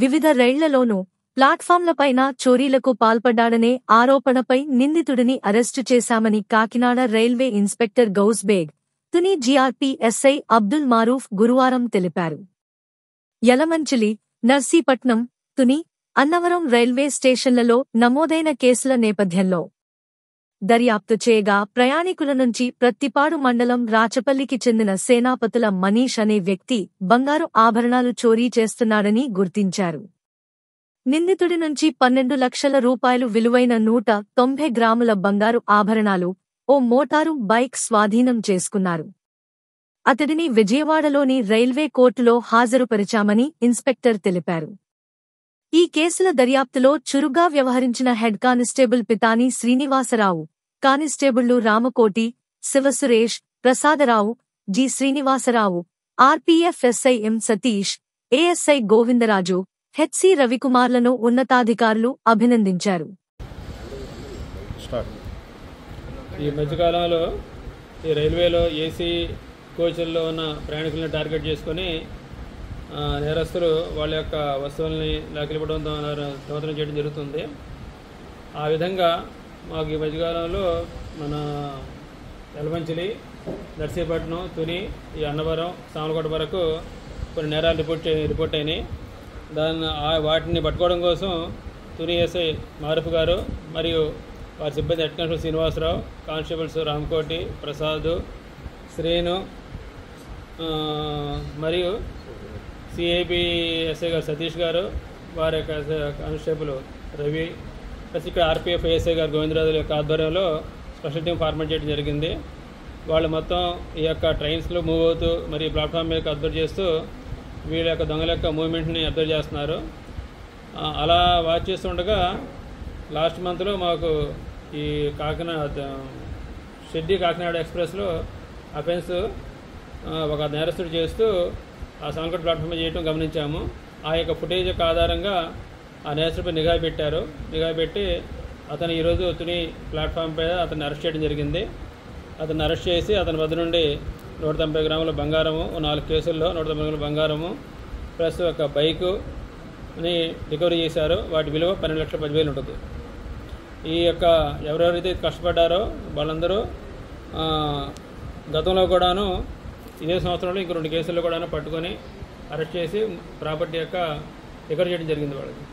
వివిధ రైళ్లలోనూ ప్లాట్ఫామ్లపైన చోరీలకు పాల్పడ్డాడనే ఆరోపణపై నిందితుడిని అరెస్టు చేశామని Kakinada railway inspector Gousbeg, Tuni GRP SI Abdul Maroof గురువారం తెలిపారు. యలమంచిలి, నర్సీపట్నం, తుని, అన్నవరం రైల్వే స్టేషన్లలో నమోదైన కేసుల నేపథ్యంలో దర్యాప్తు చేయగా ప్రయాణికుల నుంచి ప్రత్తిపాడు మండలం రాచపల్లికి చెందిన సేనాపతుల మనీష్ అనే వ్యక్తి బంగారు ఆభరణాలు చోరీ చేస్తున్నాడని గుర్తించారు. నిందితుడి నుంచి 12 లక్షల రూపాయలు విలువైన 190 గ్రాముల బంగారు ఆభరణాలు, ఓ మోటారు బైక్ స్వాధీనం చేసుకున్నారు. అతడిని విజయవాడలోని రైల్వే కోర్టులో హాజరుపరిచామని ఇన్స్పెక్టర్ తెలిపారు. ఈ కేసుల దర్యాప్తులో చురుగ్గా వ్యవహరించిన హెడ్ కానిస్టేబుల్ పితాని శ్రీనివాసరావు, కానిస్టేబుళ్లు Ramakoti, Sivasuresh, Prasadarao, G Srinivasarao, RPF SI M Satish, ASI Govindaraju, HC రవికుమార్లను ఉన్నతాధికారులు అభినందించారు. ఈ మధ్యకాలంలో ఈ రైల్వేలో ఏసీ కోచ్ల్లో ఉన్న ప్రయాణికులను టార్గెట్ చేసుకొని నేరస్తులు వాళ్ళ యొక్క వస్తువుల్ని లాక్కెళ్ళిపోవడం దొంగతనం చేయడం జరుగుతుంది. ఆ విధంగా మాకు ఈ మధ్యకాలంలో మన యలమంచిలి, నర్సీపట్నం, తుని, ఈ అన్నవరం, సామలకోట వరకు కొన్ని నేరాలు రిపోర్ట్ అయినాయి. వాటిని పట్టుకోవడం కోసం తుని ఎస్ఐ మారూఫ్ గారు మరియు వారి సిబ్బంది head constable Srinivasarao, constables Ramakoti, Prasad, Srinu మరియు సిఐబి ఎస్ఐ గారు సతీష్ గారు, వారి యొక్క కానిస్టేబుల్ రవి, ప్లస్ ఇక్కడ ఆర్పీఎఫ్ ఏఎస్ఐ గారు గోవిందరాజు యొక్క ఆధ్వర్యంలో స్పెషల్ టీం ఫార్మేట్ చేయడం జరిగింది. వాళ్ళు మొత్తం ఈ యొక్క ట్రైన్స్లో మూవ్ అవుతూ మరి ప్లాట్ఫామ్ మీద అబ్జర్వ్ చేస్తూ వీళ్ళ యొక్క దొంగల యొక్క మూవ్మెంట్ని అబ్జర్వ్ చేస్తున్నారు. అలా వాచ్ చేస్తుండగా లాస్ట్ మంత్లో మాకు ఈ కాకినాడ ఎక్స్ప్రెస్లో అఫెన్స్ ఒక నేరస్తుడు చేస్తూ ఆ సాంకట్ ప్లాట్ఫామ్ చేయడం గమనించాము. ఆ యొక్క ఫుటేజ్ యొక్క ఆధారంగా ఆ నేరస్తుడిపై నిఘా పెట్టారు. నిఘా పెట్టి అతను ఈరోజు తుని ప్లాట్ఫామ్ పై అతన్ని అరెస్ట్ చేయడం జరిగింది. అతన్ని అరెస్ట్ చేసి అతని వద్ద నుండి 190 గ్రాముల బంగారము, 4 కేసుల్లో 190 గ్రాముల బంగారము ప్లస్ ఒక బైకుని రికవరీ చేశారు. వాటి విలువ 12,10,000 ఉంటుంది. ఈ యొక్క ఎవరెవరైతే కష్టపడ్డారో వాళ్ళందరూ గతంలో కూడాను ఇదే సంవత్సరంలో ఇంకో 2 కేసుల్లో కూడా పట్టుకొని అరెస్ట్ చేసి ప్రాపర్టీ యొక్క రికవరీ చేయడం జరిగింది వాళ్ళకి.